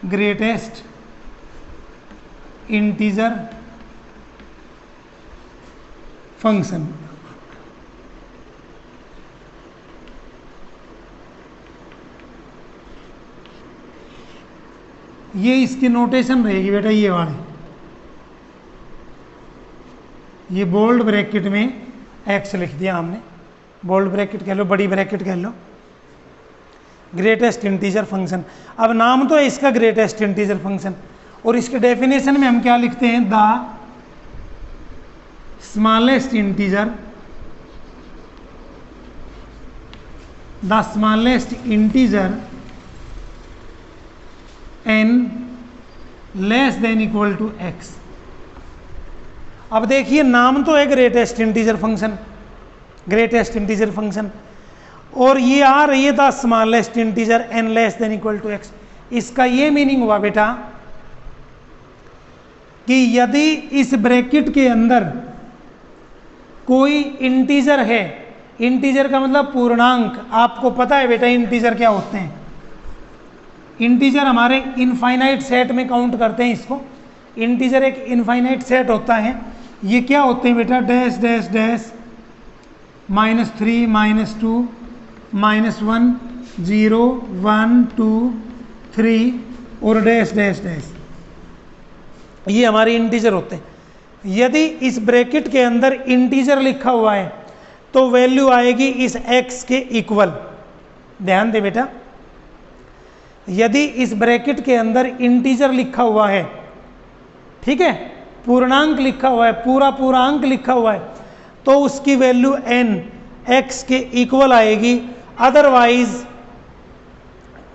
Greatest integer function. ये इसकी notation रहेगी बेटा, ये वाली, ये बोल्ड ब्रैकेट में एक्स लिख दिया हमने, बोल्ड ब्रैकेट कह लो, बड़ी ब्रैकेट कह लो, ग्रेटेस्ट इंटीजर फंक्शन। अब नाम तो है इसका ग्रेटेस्ट इंटीजर फंक्शन, और इसके डेफिनेशन में हम क्या लिखते हैं, the smallest integer, the smallest integer n less than equal to x। अब देखिए नाम तो है greatest integer function, greatest integer function, और ये आ रही है the smallest integer n less than equal to x। इसका ये मीनिंग हुआ बेटा कि यदि इस ब्रैकेट के अंदर कोई इंटीजर है, इंटीजर का मतलब पूर्णांक, आपको पता है बेटा इंटीजर क्या होते हैं, इंटीजर हमारे इनफाइनाइट सेट में काउंट करते हैं इसको, इंटीजर एक इनफाइनाइट सेट होता है। ये क्या होते हैं बेटा, डैश डैश डैश, -3 -2 -1 0 1 2 3 और डैश डैश डैश, ये हमारे इंटीजर होते हैं। यदि इस ब्रैकेट के अंदर इंटीजर लिखा हुआ है तो वैल्यू आएगी इस x के इक्वल। ध्यान दे बेटा, यदि इस ब्रैकेट के अंदर इंटीजर लिखा हुआ है, ठीक है, पूर्णांक लिखा हुआ है, पूरा अंक लिखा हुआ है, तो उसकी वैल्यू n x के इक्वल आएगी। अदरवाइज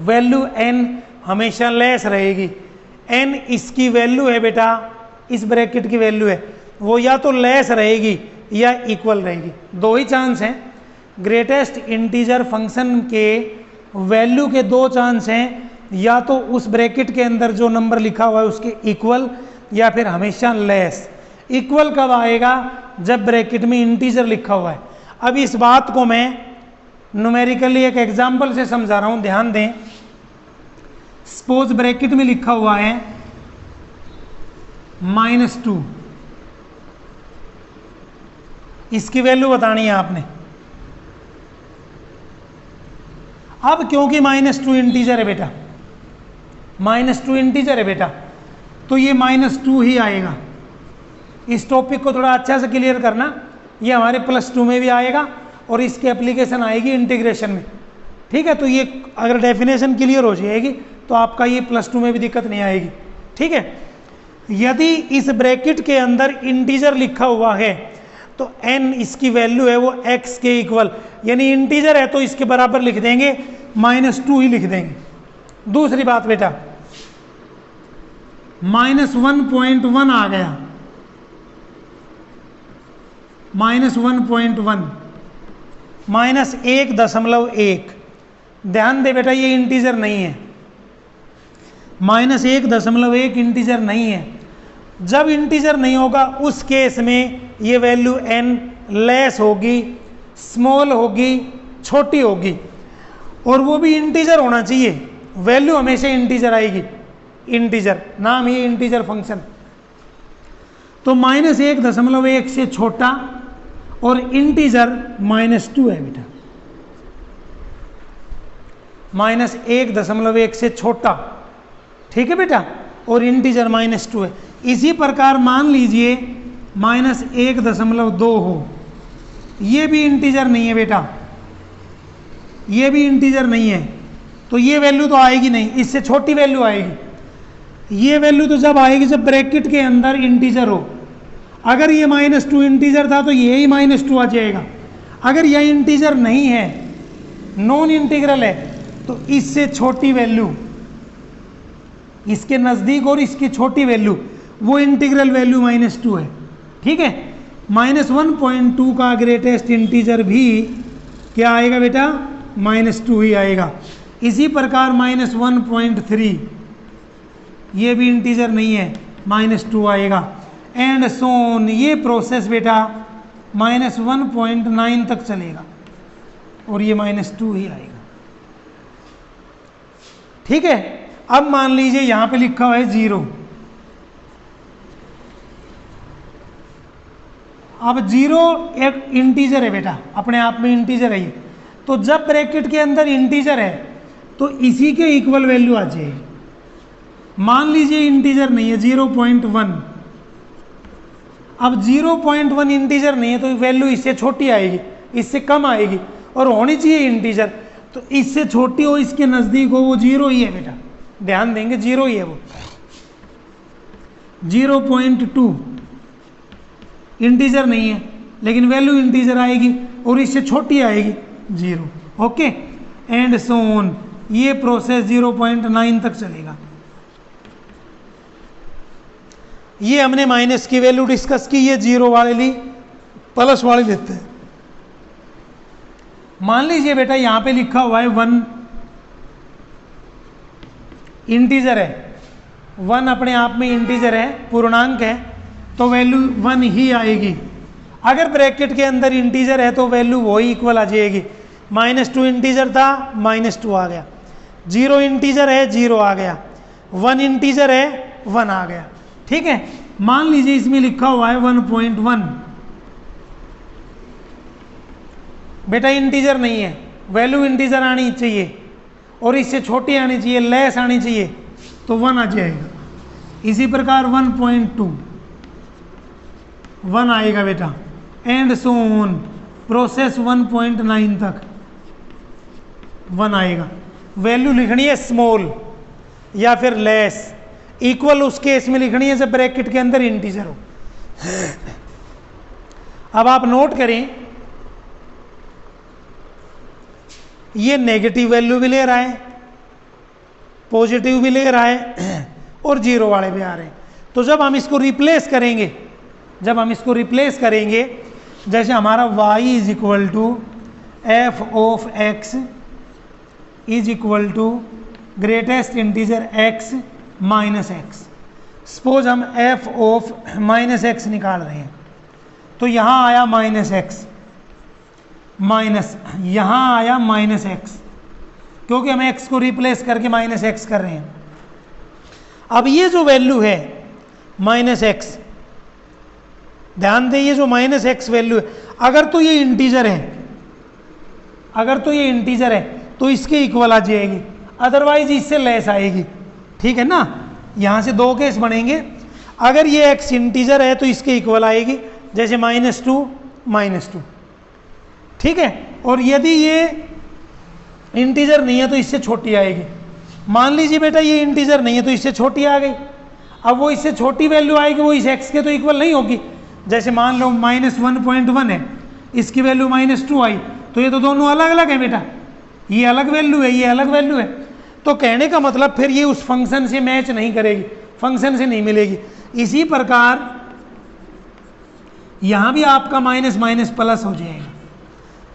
वैल्यू n हमेशा लेस रहेगी। n इसकी वैल्यू है बेटा, इस ब्रैकेट की वैल्यू है, वो या तो लेस रहेगी या इक्वल रहेगी, दो ही चांस हैं। ग्रेटेस्ट इंटीजर फंक्शन के वैल्यू के दो चांस हैं, या तो उस ब्रैकेट के अंदर जो नंबर लिखा हुआ है उसके इक्वल, या फिर हमेशा लेस। इक्वल कब आएगा, जब ब्रैकेट में इंटीजर लिखा हुआ है। अब इस बात को मैं न्यूमेरिकली एक एग्जांपल से समझा रहा हूं, ध्यान दें। सपोज ब्रैकेट में लिखा हुआ है -2, इसकी वैल्यू बतानी है आपने। अब क्योंकि -2 इंटीजर है बेटा, -2 इंटीजर है बेटा, तो ये -2 ही आएगा। इस टॉपिक को थोड़ा अच्छा से क्लियर करना, ये हमारे +2 में भी आएगा और इसकी एप्लीकेशन आएगी इंटीग्रेशन में, ठीक है। तो ये अगर डेफिनेशन क्लियर हो जाएगी तो आपका ये +2 में भी दिक्कत नहीं आएगी, ठीक है। यदि इस ब्रैकेट के अंदर इंटीजर लिखा हुआ है तो n इसकी वैल्यू है वो x के इक्वल, यानी इंटीजर है तो इसके बराबर लिख देंगे, -2 ही लिख देंगे। दूसरी बात बेटा, -1.1 आ गया, -1.1, -1.1, ध्यान दे बेटा ये इंटीजर नहीं है, -1.1 इंटीजर नहीं है। जब इंटीजर नहीं होगा उस केस में ये वैल्यू n लेस होगी, स्मॉल होगी, छोटी होगी, और वो भी इंटीजर होना चाहिए। वैल्यू हमेशा इंटीजर आएगी, इंटीजर, नाम ही इंटीजर फंक्शन। तो -1.1 से छोटा और इंटीजर -2 है बेटा, -1.1 से छोटा, ठीक है बेटा, और इंटीजर -2 है। इसी प्रकार मान लीजिए -1.2 हो, ये भी इंटीजर नहीं है बेटा, ये भी इंटीजर नहीं है, तो ये वैल्यू तो आएगी नहीं, इससे छोटी वैल्यू आएगी। ये वैल्यू तो जब आएगी जब ब्रैकेट के अंदर इंटीजर हो। अगर ये -2 इंटीजर था तो ये ही -2 आ जाएगा। अगर यह इंटीजर नहीं है, नॉन इंटीग्रल है, तो इससे छोटी वैल्यू, इसके नज़दीक और इसकी छोटी वैल्यू, वो इंटीग्रल वैल्यू -2 है, ठीक है। -1.2 का ग्रेटेस्ट इंटीजर भी क्या आएगा बेटा, -2 ही आएगा। इसी प्रकार -1.3, ये भी इंटीजर नहीं है, -2 आएगा, एंड सोन। ये प्रोसेस बेटा -1.9 तक चलेगा और ये -2 ही आएगा, ठीक है। अब मान लीजिए यहां पे लिखा हुआ है 0। अब 0 एक इंटीजर है बेटा, अपने आप में इंटीजर है ये। तो जब ब्रैकेट के अंदर इंटीजर है तो इसी के इक्वल वैल्यू आ जाएगी। मान लीजिए इंटीजर नहीं है 0.1। अब 0.1 इंटीजर नहीं है तो वैल्यू इससे छोटी आएगी, इससे कम आएगी, और होनी चाहिए इंटीजर। तो इससे छोटी हो, इसके नज़दीक हो, वो 0 ही है बेटा, ध्यान देंगे 0 ही है वो। 0.2 इंटीजर नहीं है लेकिन वैल्यू इंटीजर आएगी और इससे छोटी आएगी 0। Okay, and so on. ये प्रोसेस 0.9 तक चलेगा। ये हमने माइनस की वैल्यू डिस्कस की, ये 0 वाले ली, प्लस वाले लेते हैं। मान लीजिए बेटा यहां पे लिखा हुआ है 1 इंटीजर है, 1 अपने आप में इंटीजर है, पूर्णांक है, तो वैल्यू 1 ही आएगी। अगर ब्रैकेट के अंदर इंटीजर है तो वैल्यू वही इक्वल आ जाएगी। -2 इंटीजर था, -2 आ गया। 0 इंटीजर है, 0 आ गया। 1 इंटीजर है, 1 आ गया। ठीक है, मान लीजिए इसमें लिखा हुआ है 1.1। बेटा इंटीजर नहीं है, वैल्यू इंटीजर आनी चाहिए और इससे छोटी आनी चाहिए, लेस आनी चाहिए, तो 1 आ जाएगा। इसी प्रकार 1.2 1 आएगा बेटा, एंड सो ऑन। प्रोसेस 1.9 तक 1 आएगा। वैल्यू लिखनी है स्मॉल या फिर लेस, इक्वल उस केस में लिखनी है जब ब्रैकेट के अंदर इंटीजर हो। अब आप नोट करें, ये नेगेटिव वैल्यू भी ले रहा है, पॉजिटिव भी ले रहा है और 0 वाले भी आ रहे हैं। तो जब हम इसको रिप्लेस करेंगे, जैसे हमारा y is equal to f of x is equal to greatest integer x minus x. Suppose हम f ऑफ माइनस एक्स निकाल रहे हैं, तो यहां आया -x, माइनस यहां आया -x, क्योंकि हम x को रिप्लेस करके -x कर रहे हैं। अब ये जो वैल्यू है -x, ध्यान दें, ये जो -x वैल्यू है, अगर तो ये इंटीजर है तो इसके इक्वल आ जाएगी, अदरवाइज इससे लेस आएगी। ठीक है ना, यहां से 2 केस बनेंगे। अगर ये x इंटीजर है तो इसके इक्वल आएगी, जैसे -2। ठीक है, और यदि ये इंटीजर नहीं है तो इससे छोटी आएगी। मान लीजिए बेटा ये इंटीजर नहीं है तो इससे छोटी आ गई। अब वो इससे छोटी वैल्यू आएगी, वो इस x के तो इक्वल नहीं होगी। जैसे मान लो -1.1 है, इसकी वैल्यू -2 आई, तो ये तो दोनों अलग अलग है बेटा, ये अलग वैल्यू है, ये अलग वैल्यू है। तो कहने का मतलब फिर ये उस फंक्शन से मैच नहीं करेगी, फंक्शन से नहीं मिलेगी। इसी प्रकार यहां भी आपका माइनस माइनस प्लस हो जाएगा,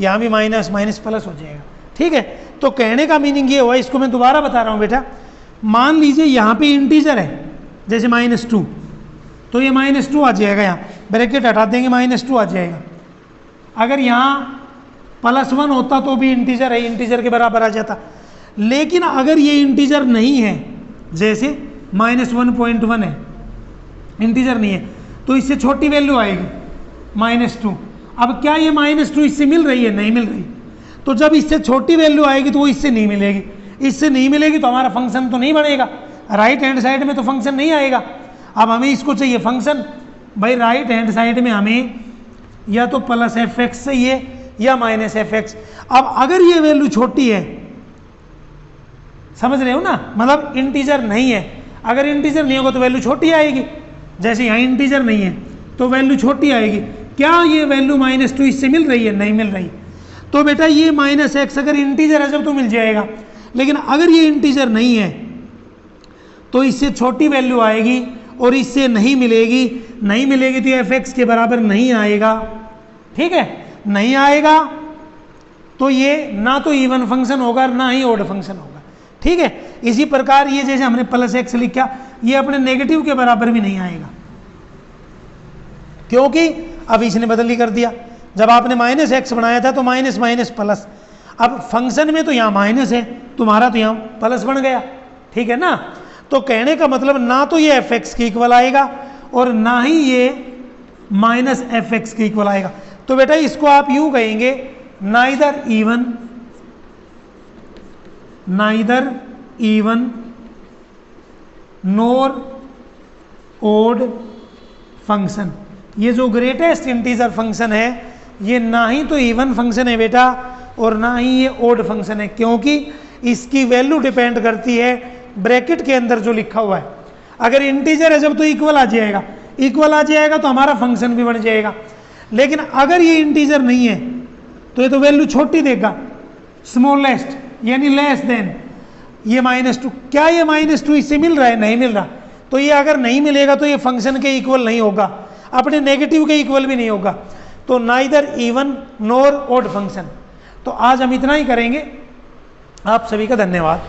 यहां भी माइनस माइनस प्लस हो जाएगा। ठीक है, तो कहने का मीनिंग ये हुआ, इसको मैं दोबारा बता रहा हूं बेटा। मान लीजिए यहां पे इंटीजर है, जैसे -2, तो ये -2 आ जाएगा, यहाँ ब्रैकेट हटा देंगे, -2 आ जाएगा। अगर यहाँ +1 होता तो भी इंटीजर है, इंटीजर के बराबर आ जाता। लेकिन अगर ये इंटीजर नहीं है, जैसे -1.1 है, इंटीजर नहीं है, तो इससे छोटी वैल्यू आएगी -2। अब क्या ये -2 इससे मिल रही है? नहीं मिल रही। तो जब इससे छोटी वैल्यू आएगी तो वो इससे नहीं मिलेगी, इससे नहीं मिलेगी तो हमारा फंक्शन तो नहीं बनेगा, राइट हैंड साइड में तो फंक्शन नहीं आएगा। अब हमें इसको चाहिए फंक्शन, भाई राइट हैंड साइड में हमें या तो +f(x) चाहिए या -f(x). अब अगर ये वैल्यू छोटी है, समझ रहे हो ना, मतलब इंटीजर नहीं है। अगर इंटीजर नहीं होगा तो वैल्यू छोटी आएगी, जैसे यहाँ इंटीजर नहीं है तो वैल्यू छोटी आएगी। क्या ये वैल्यू -2 इससे मिल रही है? नहीं मिल रही। तो बेटा ये -x अगर इंटीजर है जब तो मिल जाएगा, लेकिन अगर ये इंटीजर नहीं है तो इससे छोटी वैल्यू आएगी और इससे नहीं मिलेगी। नहीं मिलेगी तो f(x) के बराबर नहीं आएगा। ठीक है, नहीं आएगा तो ये ना तो इवन फंक्शन होगा ना ही ऑड फंक्शन होगा। ठीक है, इसी प्रकार ये जैसे हमने +x लिखा, ये अपने नेगेटिव के बराबर भी नहीं आएगा, क्योंकि अब इसने बदल ही कर दिया। जब आपने -x बनाया था तो माइनस प्लस, अब फंक्शन में तो यहाँ माइनस है, तुम्हारा तो यहाँ प्लस बन गया। ठीक है ना। तो कहने का मतलब ना तो ये एफ एक्स के इक्वल आएगा और ना ही ये माइनस एफ एक्स के इक्वल आएगा। तो बेटा इसको आप यूं कहेंगे, neither even nor odd function. ये जो ग्रेटेस्ट इंटीजर फंक्शन है ये ना ही तो इवन फंक्शन है बेटा और ना ही ये ओड फंक्शन है, क्योंकि इसकी वैल्यू डिपेंड करती है ब्रैकेट के अंदर जो लिखा हुआ है। अगर इंटीजर है जब तो इक्वल आ जाएगा तो हमारा फंक्शन भी बन जाएगा। लेकिन अगर ये इंटीजर नहीं है तो ये तो वैल्यू छोटी देगा, स्मॉलेस्ट यानी लेस देन ये -2। क्या ये -2 इससे मिल रहा है? नहीं मिल रहा। तो ये अगर नहीं मिलेगा तो ये फंक्शन के इक्वल नहीं होगा, अपने नेगेटिव के इक्वल भी नहीं होगा। तो neither even nor odd function. तो आज हम इतना ही करेंगे। आप सभी का धन्यवाद।